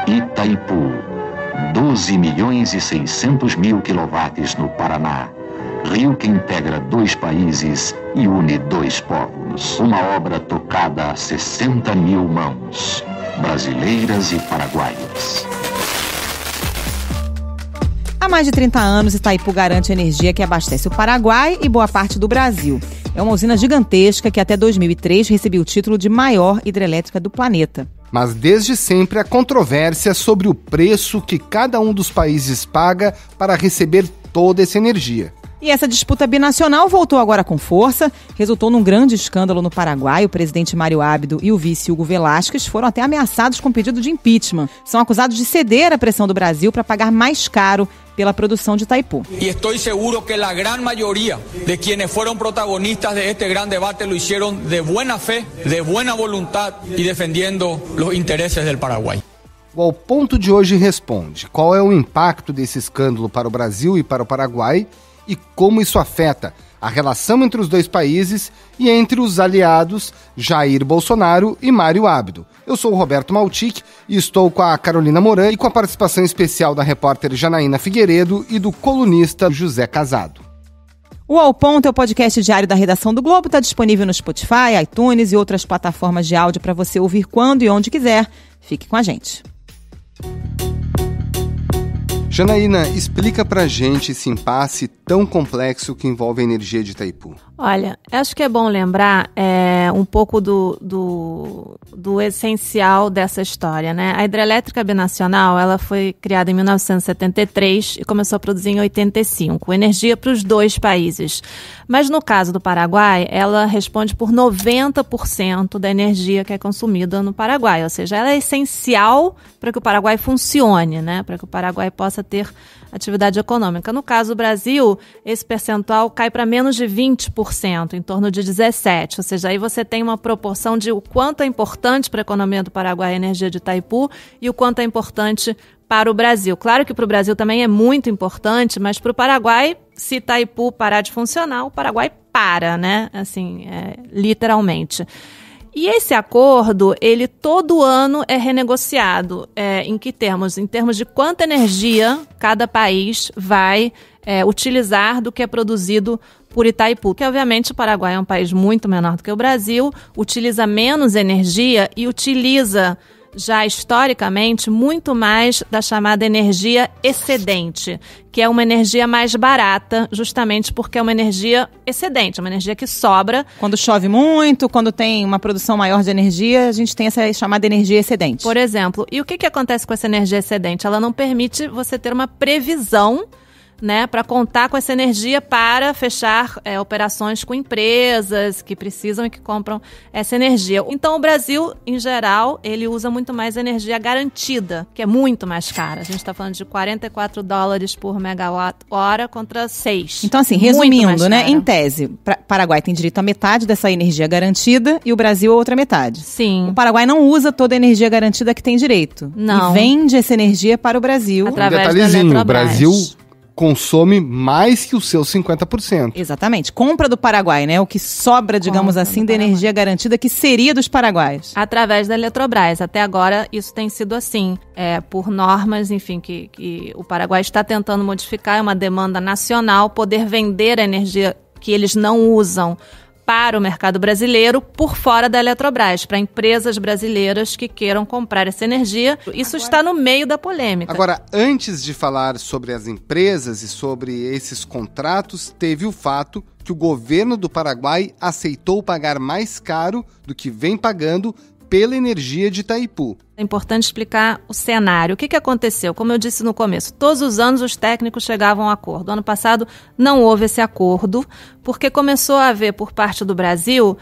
Itaipu, 12.600.000 quilowatts no Paraná. Rio que integra 2 países e une 2 povos. Uma obra tocada a 60.000 mãos, brasileiras e paraguaias. Há mais de 30 anos, Itaipu garante energia que abastece o Paraguai e boa parte do Brasil. É uma usina gigantesca que até 2003 recebeu o título de maior hidrelétrica do planeta. Mas desde sempre há controvérsia sobre o preço que cada um dos países paga para receber toda essa energia. E essa disputa binacional voltou agora com força, resultou num grande escândalo no Paraguai. O presidente Mário Ábido e o vice Hugo Velásquez foram até ameaçados com pedido de impeachment. São acusados de ceder à pressão do Brasil para pagar mais caro pela produção de Itaipu. E estou seguro que a grande maioria de quienes foram protagonistas de este grande debate lo hicieron de buena fe, de buena voluntad e defendendo os interesses do Paraguai. O Ao Ponto de hoje responde qual é o impacto desse escândalo para o Brasil e para o Paraguai e como isso afeta a relação entre os dois países e entre os aliados Jair Bolsonaro e Mário Ábido. Eu sou o Roberto Maltic e estou com a Carolina Moran e com a participação especial da repórter Janaína Figueiredo e do colunista José Casado. O Ao Ponto é o podcast diário da redação do Globo, está disponível no Spotify, iTunes e outras plataformas de áudio para você ouvir quando e onde quiser. Fique com a gente. Janaína, explica pra gente esse impasse tão complexo que envolve a energia de Itaipu. Olha, acho que é bom lembrar um pouco do essencial dessa história, né? A hidrelétrica binacional, ela foi criada em 1973 e começou a produzir em 85, energia para os dois países. Mas no caso do Paraguai, ela responde por 90% da energia que é consumida no Paraguai, ou seja, ela é essencial para que o Paraguai funcione, né? Para que o Paraguai possa ter atividade econômica. No caso do Brasil, esse percentual cai para menos de 20%, em torno de 17%. Ou seja, aí você tem uma proporção de o quanto é importante para a economia do Paraguai a energia de Itaipu e o quanto é importante para o Brasil. Claro que para o Brasil também é muito importante, mas para o Paraguai, se Itaipu parar de funcionar, o Paraguai para, né? Assim, literalmente. E esse acordo, ele todo ano é renegociado. Em que termos? Em termos de quanta energia cada país vai utilizar do que é produzido por Itaipu. Que, obviamente, o Paraguai é um país muito menor do que o Brasil, utiliza menos energia e utiliza já historicamente muito mais da chamada energia excedente, que é uma energia mais barata, justamente porque é uma energia excedente, uma energia que sobra. Quando chove muito, quando tem uma produção maior de energia, a gente tem essa chamada energia excedente. Por exemplo, e o que acontece com essa energia excedente? Ela não permite você ter uma previsão, né, para contar com essa energia para fechar operações com empresas que precisam e que compram essa energia. Então, o Brasil, em geral, ele usa muito mais energia garantida, que é muito mais cara. A gente está falando de $44 por megawatt-hora contra 6. Então, assim, resumindo, né, em tese, Paraguai tem direito a metade dessa energia garantida e o Brasil a outra metade. Sim. O Paraguai não usa toda a energia garantida que tem direito. Não. E vende essa energia para o Brasil. Através da Eletrobras. O Brasil consome mais que os seus 50%. Exatamente. Compra do Paraguai, né? O que sobra, digamos assim, da energia garantida que seria dos paraguaios. Através da Eletrobras. Até agora, isso tem sido assim. Por normas, enfim, que o Paraguai está tentando modificar. É uma demanda nacional poder vender a energia que eles não usam para o mercado brasileiro por fora da Eletrobras, para empresas brasileiras que queiram comprar essa energia. Isso está no meio da polêmica. Agora, antes de falar sobre as empresas e sobre esses contratos, teve o fato que o governo do Paraguai aceitou pagar mais caro do que vem pagando pela energia de Itaipu. É importante explicar o cenário. O que aconteceu? Como eu disse no começo, todos os anos os técnicos chegavam a um acordo. Ano passado não houve esse acordo, porque começou a haver por parte do Brasil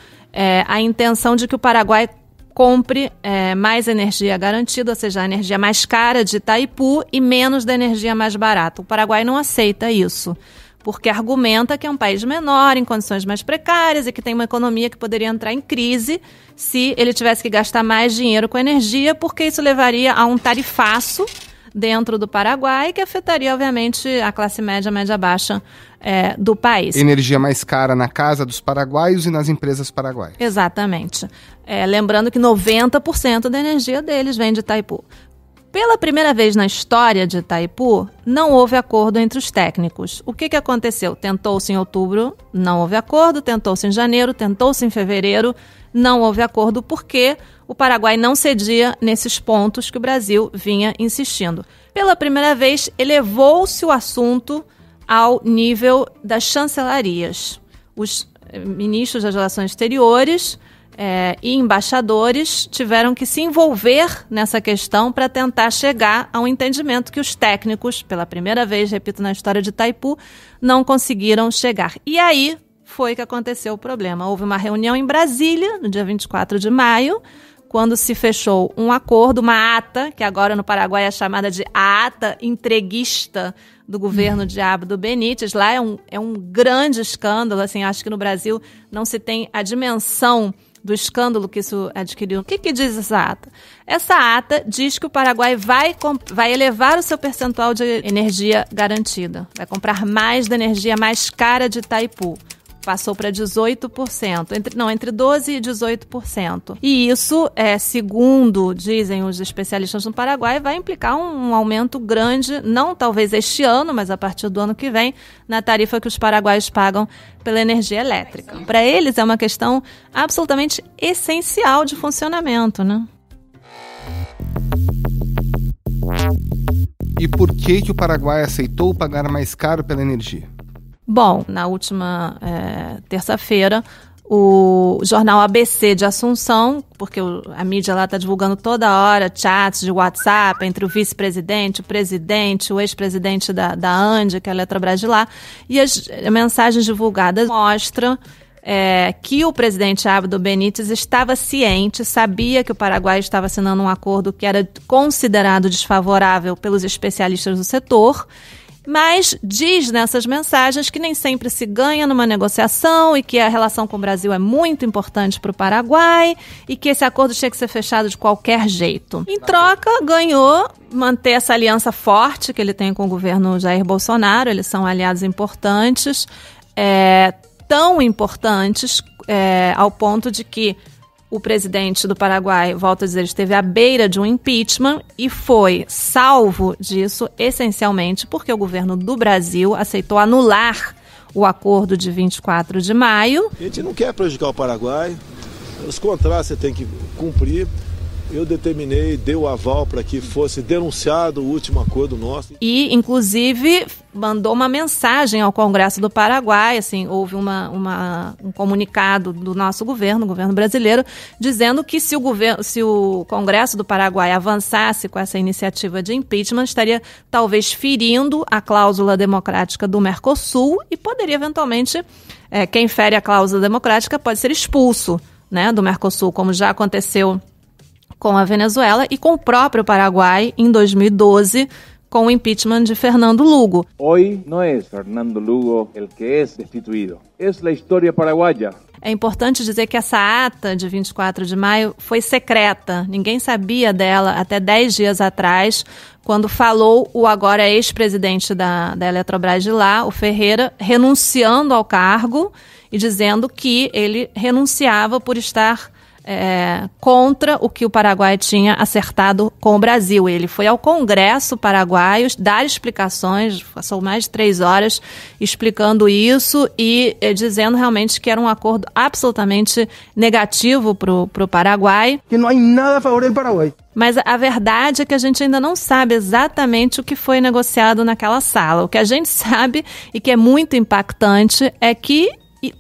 a intenção de que o Paraguai compre mais energia garantida, ou seja, a energia mais cara de Itaipu e menos da energia mais barata. O Paraguai não aceita isso, porque argumenta que é um país menor, em condições mais precárias e que tem uma economia que poderia entrar em crise se ele tivesse que gastar mais dinheiro com energia, porque isso levaria a um tarifaço dentro do Paraguai que afetaria, obviamente, a classe média, média baixa do país. Energia mais cara na casa dos paraguaios e nas empresas paraguaias. Exatamente. Lembrando que 90% da energia deles vem de Itaipu. Pela primeira vez na história de Itaipu, não houve acordo entre os técnicos. O que aconteceu? Tentou-se em outubro, não houve acordo, tentou-se em janeiro, tentou-se em fevereiro, não houve acordo porque o Paraguai não cedia nesses pontos que o Brasil vinha insistindo. Pela primeira vez, elevou-se o assunto ao nível das chancelarias. Os ministros das Relações Exteriores e embaixadores tiveram que se envolver nessa questão para tentar chegar a um entendimento que os técnicos, pela primeira vez, repito, na história de Itaipu, não conseguiram chegar. E aí foi que aconteceu o problema. Houve uma reunião em Brasília, no dia 24 de maio, quando se fechou um acordo, uma ata, que agora no Paraguai é chamada de ata entreguista do governo de Abdo Benítez. Lá é um grande escândalo, assim, acho que no Brasil não se tem a dimensão do escândalo que isso adquiriu. O que diz essa ata? Essa ata diz que o Paraguai vai elevar o seu percentual de energia garantida. Vai comprar mais da energia mais cara de Itaipu. Passou para 18%, entre 12% e 18%. E isso, segundo dizem os especialistas no Paraguai, vai implicar um aumento grande, não talvez este ano, mas a partir do ano que vem, na tarifa que os paraguaios pagam pela energia elétrica. Para eles é uma questão absolutamente essencial de funcionamento, né? E por que o Paraguai aceitou pagar mais caro pela energia? Bom, na última terça-feira, o jornal ABC de Assunção, porque a mídia lá está divulgando toda hora chats de WhatsApp entre o vice-presidente, o presidente, o ex-presidente da ANDE, que é a Eletrobras de lá, e as mensagens divulgadas mostram que o presidente Abdo Benítez estava ciente, sabia que o Paraguai estava assinando um acordo que era considerado desfavorável pelos especialistas do setor, mas diz nessas mensagens que nem sempre se ganha numa negociação e que a relação com o Brasil é muito importante para o Paraguai e que esse acordo tinha que ser fechado de qualquer jeito. Em troca, ganhou manter essa aliança forte que ele tem com o governo Jair Bolsonaro. Eles são aliados importantes, tão importantes ao ponto de que o presidente do Paraguai, volto a dizer, esteve à beira de um impeachment e foi salvo disso essencialmente porque o governo do Brasil aceitou anular o acordo de 24 de maio. A gente não quer prejudicar o Paraguai, os contratos você tem que cumprir. Eu determinei, dei o aval para que fosse denunciado o último acordo nosso. E, inclusive, mandou uma mensagem ao Congresso do Paraguai, assim, houve um comunicado do nosso governo, o governo brasileiro, dizendo que se o Congresso do Paraguai avançasse com essa iniciativa de impeachment, estaria talvez ferindo a cláusula democrática do Mercosul e poderia, eventualmente, quem fere a cláusula democrática pode ser expulso, né, do Mercosul, como já aconteceu com a Venezuela e com o próprio Paraguai em 2012, com o impeachment de Fernando Lugo. Hoy no es Fernando Lugo el que es destituido, es la historia paraguaya. É importante dizer que essa ata de 24 de maio foi secreta. Ninguém sabia dela até 10 dias atrás, quando falou o agora ex-presidente da Eletrobras de lá, o Ferreira, renunciando ao cargo e dizendo que ele renunciava por estar contra o que o Paraguai tinha acertado com o Brasil. Ele foi ao Congresso paraguaio dar explicações, passou mais de 3 horas explicando isso e dizendo realmente que era um acordo absolutamente negativo para o Paraguai. Que não há nada a favor do Paraguai. Mas a verdade é que a gente ainda não sabe exatamente o que foi negociado naquela sala. O que a gente sabe e que é muito impactante é que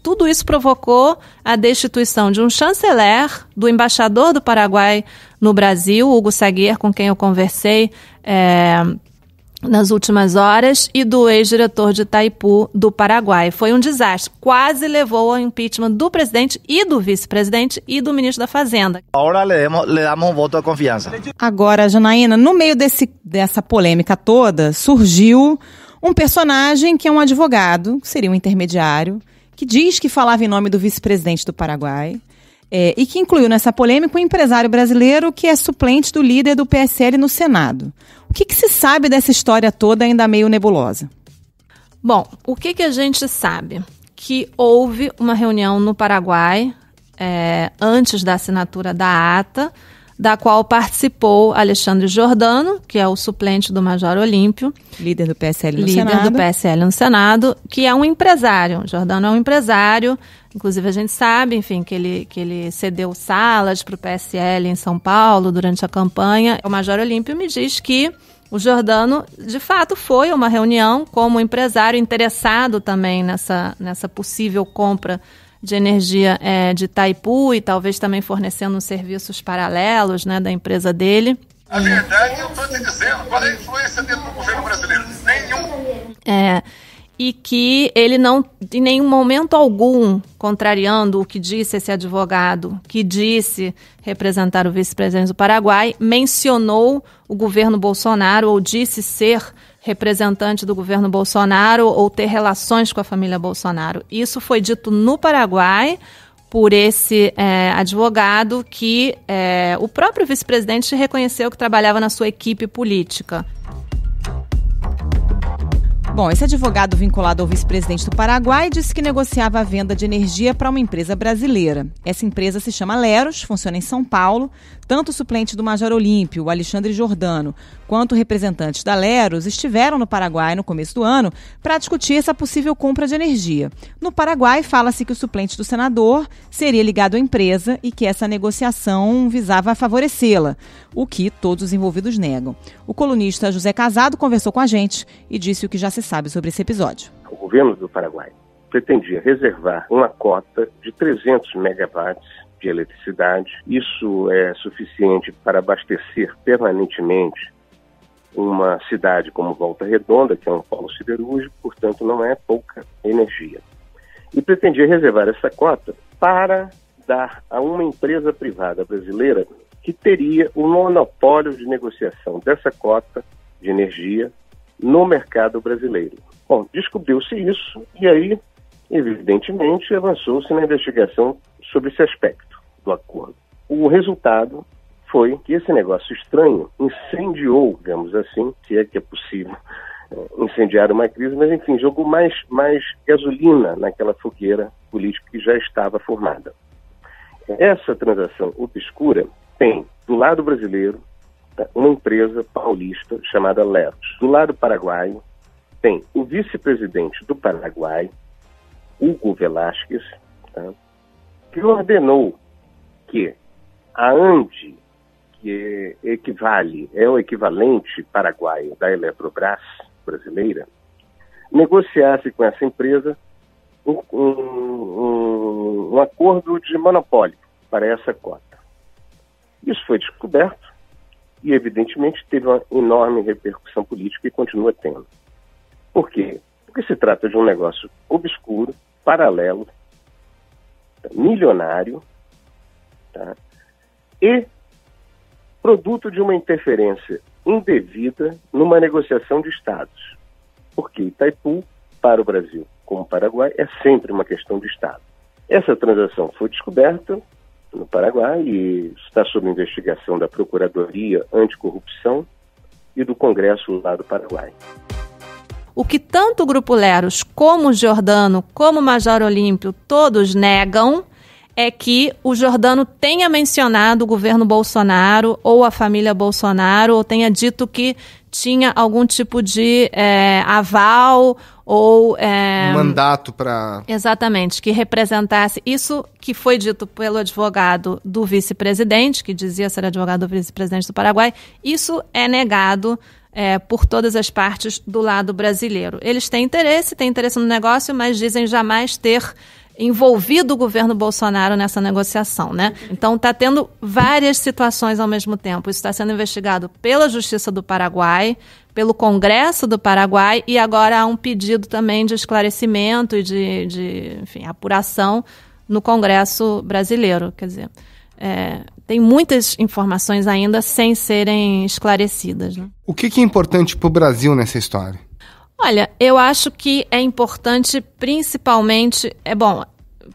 tudo isso provocou a destituição de um chanceler, do embaixador do Paraguai no Brasil, Hugo Saguier, com quem eu conversei nas últimas horas, e do ex-diretor de Itaipu do Paraguai. Foi um desastre. Quase levou ao impeachment do presidente e do vice-presidente e do ministro da Fazenda. Agora le damos um voto de confiança. Agora, Janaína, no meio dessa polêmica toda, surgiu um personagem que é um advogado, que seria um intermediário, que diz que falava em nome do vice-presidente do Paraguai e que incluiu nessa polêmica um empresário brasileiro que é suplente do líder do PSL no Senado. O que se sabe dessa história toda ainda meio nebulosa? Bom, o que a gente sabe? Que houve uma reunião no Paraguai antes da assinatura da ata. da qual participou Alexandre Giordano, que é o suplente do Major Olímpio. Líder do PSL no Senado. Líder do PSL no Senado, que é um empresário. Giordano é um empresário, inclusive a gente sabe, enfim, que ele cedeu salas para o PSL em São Paulo durante a campanha. O Major Olímpio me diz que o Giordano, de fato, foi a uma reunião como empresário interessado também nessa possível compra de energia de Itaipu e talvez também fornecendo serviços paralelos, né, da empresa dele. A verdade, eu estou te dizendo, qual é a influência dentro do governo brasileiro? Nenhum. E que ele não, em nenhum momento algum, contrariando o que disse esse advogado, que disse representar o vice-presidente do Paraguai, mencionou o governo Bolsonaro ou disse ser representante do governo Bolsonaro ou ter relações com a família Bolsonaro. Isso foi dito no Paraguai por esse advogado que o próprio vice-presidente reconheceu que trabalhava na sua equipe política. Bom, esse advogado vinculado ao vice-presidente do Paraguai disse que negociava a venda de energia para uma empresa brasileira. Essa empresa se chama Leros, funciona em São Paulo. Tanto o suplente do Major Olímpio, o Alexandre Giordano, quanto representantes da Leros estiveram no Paraguai no começo do ano para discutir essa possível compra de energia. No Paraguai, fala-se que o suplente do senador seria ligado à empresa e que essa negociação visava favorecê-la, o que todos os envolvidos negam. O colunista José Casado conversou com a gente e disse o que já se sabe sobre esse episódio. O governo do Paraguai pretendia reservar uma cota de 300 megawatts de eletricidade. Isso é suficiente para abastecer permanentemente uma cidade como Volta Redonda, que é um polo siderúrgico, portanto não é pouca energia. E pretendia reservar essa cota para dar a uma empresa privada brasileira que teria o monopólio de negociação dessa cota de energia no mercado brasileiro. Bom, descobriu-se isso e aí, evidentemente, avançou-se na investigação sobre esse aspecto do acordo. O resultado foi que esse negócio estranho incendiou, digamos assim, se é que é possível incendiar uma crise, mas enfim, jogou mais gasolina naquela fogueira política que já estava formada. Essa transação obscura tem, do lado brasileiro, uma empresa paulista chamada Leros. Do lado paraguaio, tem o vice-presidente do Paraguai, Hugo Velásquez, que ordenou que a ANDE, que é o equivalente paraguaio da Eletrobras brasileira, negociasse com essa empresa um acordo de monopólio para essa cota. Isso foi descoberto e, evidentemente, teve uma enorme repercussão política e continua tendo. Por quê? Porque se trata de um negócio obscuro, paralelo, milionário, e produto de uma interferência indevida numa negociação de estados. Porque Itaipu, para o Brasil como o Paraguai, é sempre uma questão de estado. Essa transação foi descoberta no Paraguai e está sob investigação da Procuradoria Anticorrupção e do Congresso lá do Paraguai. O que tanto o Grupo Leros, como o Giordano, como o Major Olímpio, todos negam é que o Giordano tenha mencionado o governo Bolsonaro ou a família Bolsonaro, ou tenha dito que tinha algum tipo de aval ou... mandato para... Exatamente, que representasse isso que foi dito pelo advogado do vice-presidente, que dizia ser advogado do vice-presidente do Paraguai. Isso é negado por todas as partes do lado brasileiro. Eles têm interesse no negócio, mas dizem jamais ter envolvido o governo Bolsonaro nessa negociação, né? Então está tendo várias situações ao mesmo tempo. Isso está sendo investigado pela Justiça do Paraguai, pelo Congresso do Paraguai, e agora há um pedido também de esclarecimento e de apuração no Congresso brasileiro. Quer dizer, tem muitas informações ainda sem serem esclarecidas, né? O que é importante para o Brasil nessa história? Olha, eu acho que é importante principalmente,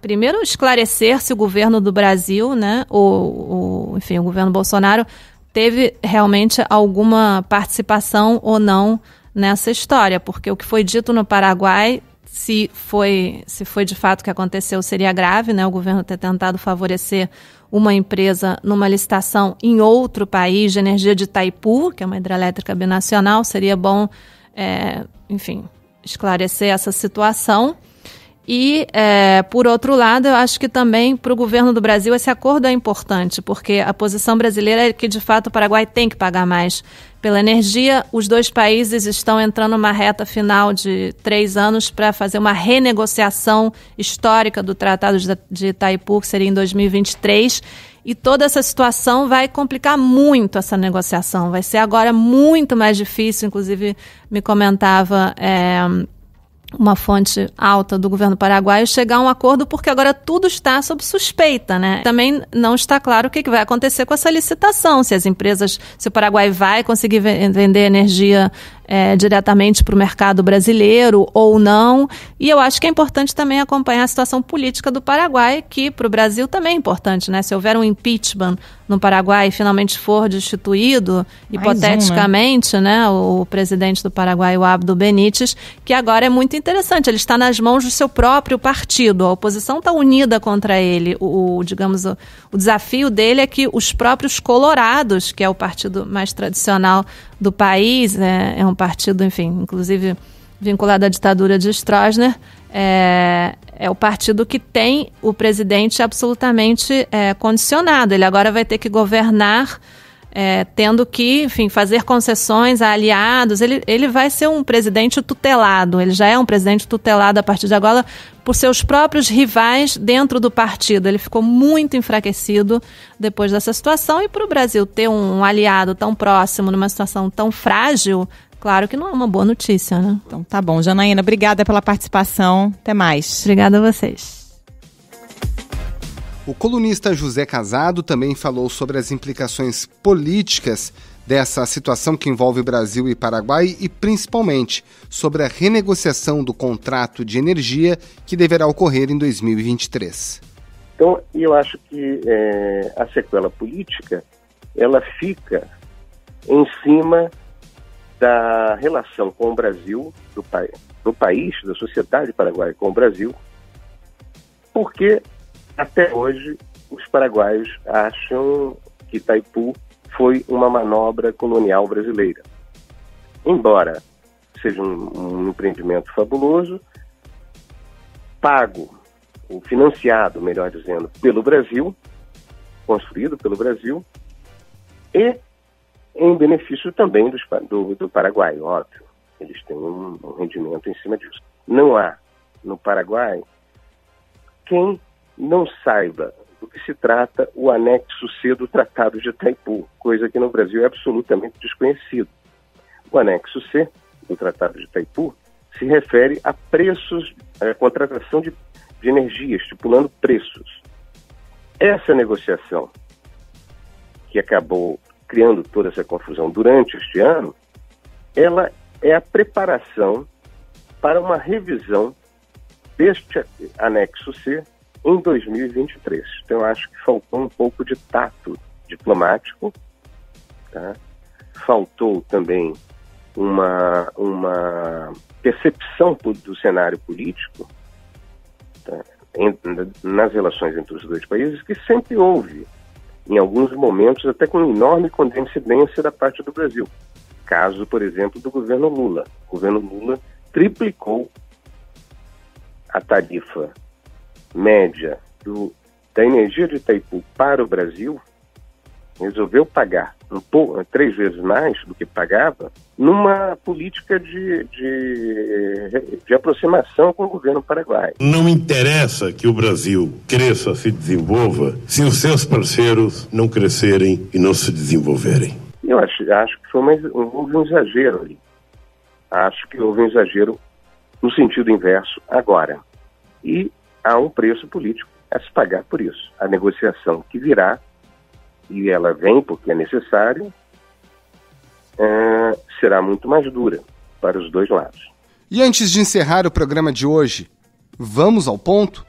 primeiro esclarecer se o governo do Brasil, né, o governo Bolsonaro teve realmente alguma participação ou não nessa história, porque o que foi dito no Paraguai se foi de fato o que aconteceu, seria grave, né? O governo ter tentado favorecer uma empresa numa licitação em outro país de energia de Itaipu, que é uma hidrelétrica binacional. Seria bom, esclarecer essa situação. E, por outro lado, eu acho que também para o governo do Brasil esse acordo é importante, porque a posição brasileira é que, de fato, o Paraguai tem que pagar mais pela energia. Os dois países estão entrando numa reta final de 3 anos para fazer uma renegociação histórica do Tratado de Itaipu, que seria em 2023. E toda essa situação vai complicar muito essa negociação. Vai ser agora muito mais difícil. Inclusive, me comentava uma fonte alta do governo paraguaio chegar a um acordo, porque agora tudo está sob suspeita, né? Também não está claro o que vai acontecer com essa licitação, se o Paraguai vai conseguir vender energia diretamente para o mercado brasileiro ou não. E eu acho que é importante também acompanhar a situação política do Paraguai, que para o Brasil também é importante, né? Se houver um impeachment no Paraguai e finalmente for destituído, hipoteticamente, né? O presidente do Paraguai, o Abdo Benítez, que agora é muito interessante, ele está nas mãos do seu próprio partido, a oposição está unida contra ele. O desafio dele é que os próprios colorados, que é o partido mais tradicional do país, é um partido, inclusive vinculado à ditadura de Stroessner, é o partido que tem o presidente absolutamente condicionado. Ele agora vai ter que governar tendo que, fazer concessões a aliados. Ele vai ser um presidente tutelado, ele já é um presidente tutelado a partir de agora por seus próprios rivais dentro do partido. Ele ficou muito enfraquecido depois dessa situação, e para o Brasil ter um aliado tão próximo numa situação tão frágil, claro que não é uma boa notícia, né? Então tá bom, Janaína, obrigada pela participação, até mais. Obrigada a vocês. O colunista José Casado também falou sobre as implicações políticas dessa situação que envolve Brasil e Paraguai e, principalmente, sobre a renegociação do contrato de energia que deverá ocorrer em 2023. Então, eu acho que a sequela política, ela fica em cima da relação com o Brasil, do país, da sociedade paraguaia com o Brasil, porque até hoje os paraguaios acham que Itaipu foi uma manobra colonial brasileira. Embora seja um empreendimento fabuloso, pago, ou financiado, melhor dizendo, pelo Brasil, construído pelo Brasil, e em benefício também do Paraguai, óbvio. Eles têm um rendimento em cima disso. Não há no Paraguai quem não saiba do que se trata o anexo C do Tratado de Itaipu, coisa que no Brasil é absolutamente desconhecido. O anexo C do Tratado de Itaipu se refere a preços, a contratação de energia, estipulando preços. Essa negociação, que acabou criando toda essa confusão durante este ano, ela é a preparação para uma revisão deste anexo C em 2023. Então, eu acho que faltou um pouco de tato diplomático, tá? Faltou também uma percepção do cenário político, tá? Nas relações entre os dois países, que sempre houve, em alguns momentos, até com enorme condescendência da parte do Brasil. Caso, por exemplo, do governo Lula. O governo Lula triplicou a tarifa média da energia de Itaipu para o Brasil, resolveu pagar 3 vezes mais do que pagava, numa política de aproximação com o governo paraguaio. Não interessa que o Brasil cresça, se desenvolva, se os seus parceiros não crescerem e não se desenvolverem. Eu acho que houve um exagero ali. Acho que houve um exagero no sentido inverso agora. E há um preço político a se pagar por isso. A negociação que virá, e ela vem porque é necessário, será muito mais dura para os dois lados. E antes de encerrar o programa de hoje, vamos ao ponto?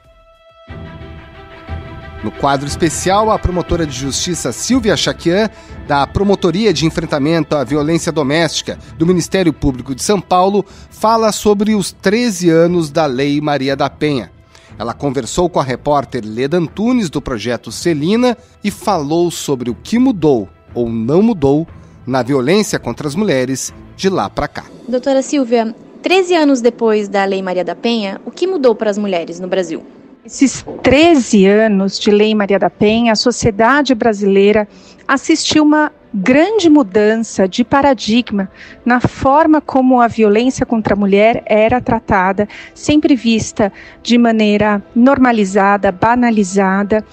No quadro especial, a promotora de justiça Silvia Chaquian, da Promotoria de Enfrentamento à Violência Doméstica do Ministério Público de São Paulo, fala sobre os 13 anos da Lei Maria da Penha. Ela conversou com a repórter Leda Antunes, do projeto Celina, e falou sobre o que mudou ou não mudou na violência contra as mulheres de lá para cá. Doutora Silvia, 13 anos depois da Lei Maria da Penha, o que mudou para as mulheres no Brasil? Esses 13 anos de Lei Maria da Penha, a sociedade brasileira assistiu uma grande mudança de paradigma na forma como a violência contra a mulher era tratada, sempre vista de maneira normalizada, banalizada,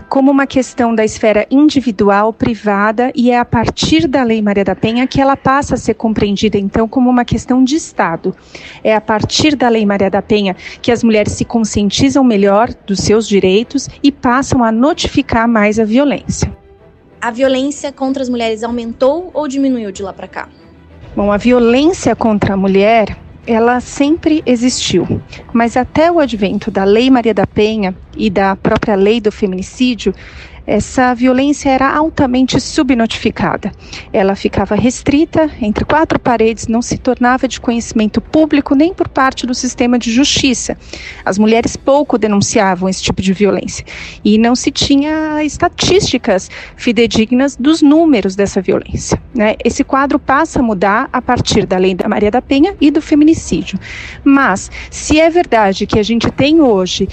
como uma questão da esfera individual, privada, e é a partir da Lei Maria da Penha que ela passa a ser compreendida, então, como uma questão de Estado. É a partir da Lei Maria da Penha que as mulheres se conscientizam melhor dos seus direitos e passam a notificar mais a violência. A violência contra as mulheres aumentou ou diminuiu de lá para cá? Bom, a violência contra a mulher, ela sempre existiu, mas até o advento da Lei Maria da Penha e da própria lei do feminicídio, essa violência era altamente subnotificada. Ela ficava restrita entre 4 paredes, não se tornava de conhecimento público nem por parte do sistema de justiça. As mulheres pouco denunciavam esse tipo de violência e não se tinha estatísticas fidedignas dos números dessa violência, né? Esse quadro passa a mudar a partir da Lei da Maria da Penha e do feminicídio. Mas, se é verdade que a gente tem hoje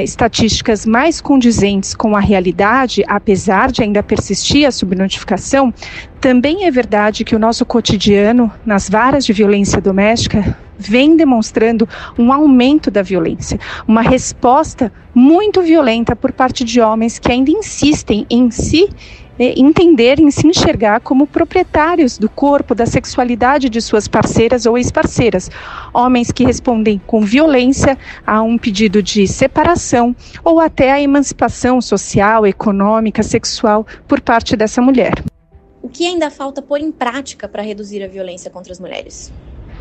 estatísticas mais condizentes com a realidade, apesar de ainda persistir a subnotificação, também é verdade que o nosso cotidiano, nas varas de violência doméstica, vem demonstrando um aumento da violência, uma resposta muito violenta por parte de homens que ainda insistem em se entender, em se enxergar como proprietários do corpo, da sexualidade de suas parceiras ou ex-parceiras. Homens que respondem com violência a um pedido de separação ou até a emancipação social, econômica, sexual por parte dessa mulher. O que ainda falta pôr em prática para reduzir a violência contra as mulheres?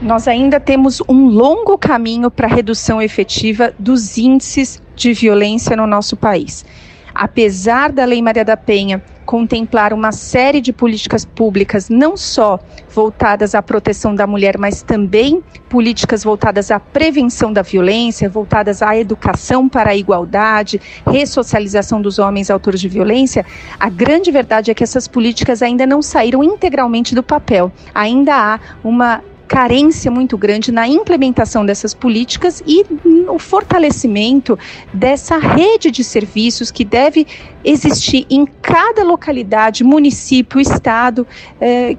Nós ainda temos um longo caminho para a redução efetiva dos índices de violência no nosso país. Apesar da Lei Maria da Penha contemplar uma série de políticas públicas, não só voltadas à proteção da mulher, mas também políticas voltadas à prevenção da violência, voltadas à educação para a igualdade, ressocialização dos homens autores de violência, a grande verdade é que essas políticas ainda não saíram integralmente do papel. Ainda há uma carência muito grande na implementação dessas políticas e no fortalecimento dessa rede de serviços que deve existir em cada localidade, município, estado,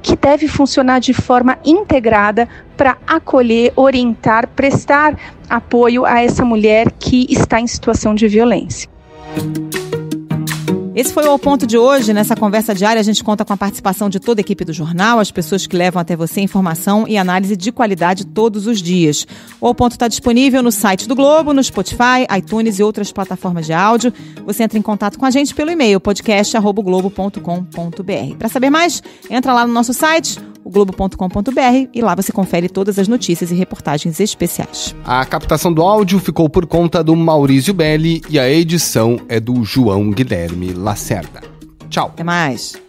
que deve funcionar de forma integrada para acolher, orientar, prestar apoio a essa mulher que está em situação de violência. Esse foi o Ao Ponto de hoje. Nessa conversa diária, a gente conta com a participação de toda a equipe do jornal, as pessoas que levam até você informação e análise de qualidade todos os dias. O Ao Ponto está disponível no site do Globo, no Spotify, iTunes e outras plataformas de áudio. Você entra em contato com a gente pelo e-mail podcast@globo.com.br. Para saber mais, entra lá no nosso site, o globo.com.br, e lá você confere todas as notícias e reportagens especiais. A captação do áudio ficou por conta do Maurício Belli e a edição é do João Guilherme Lacerda. Tchau. Até mais.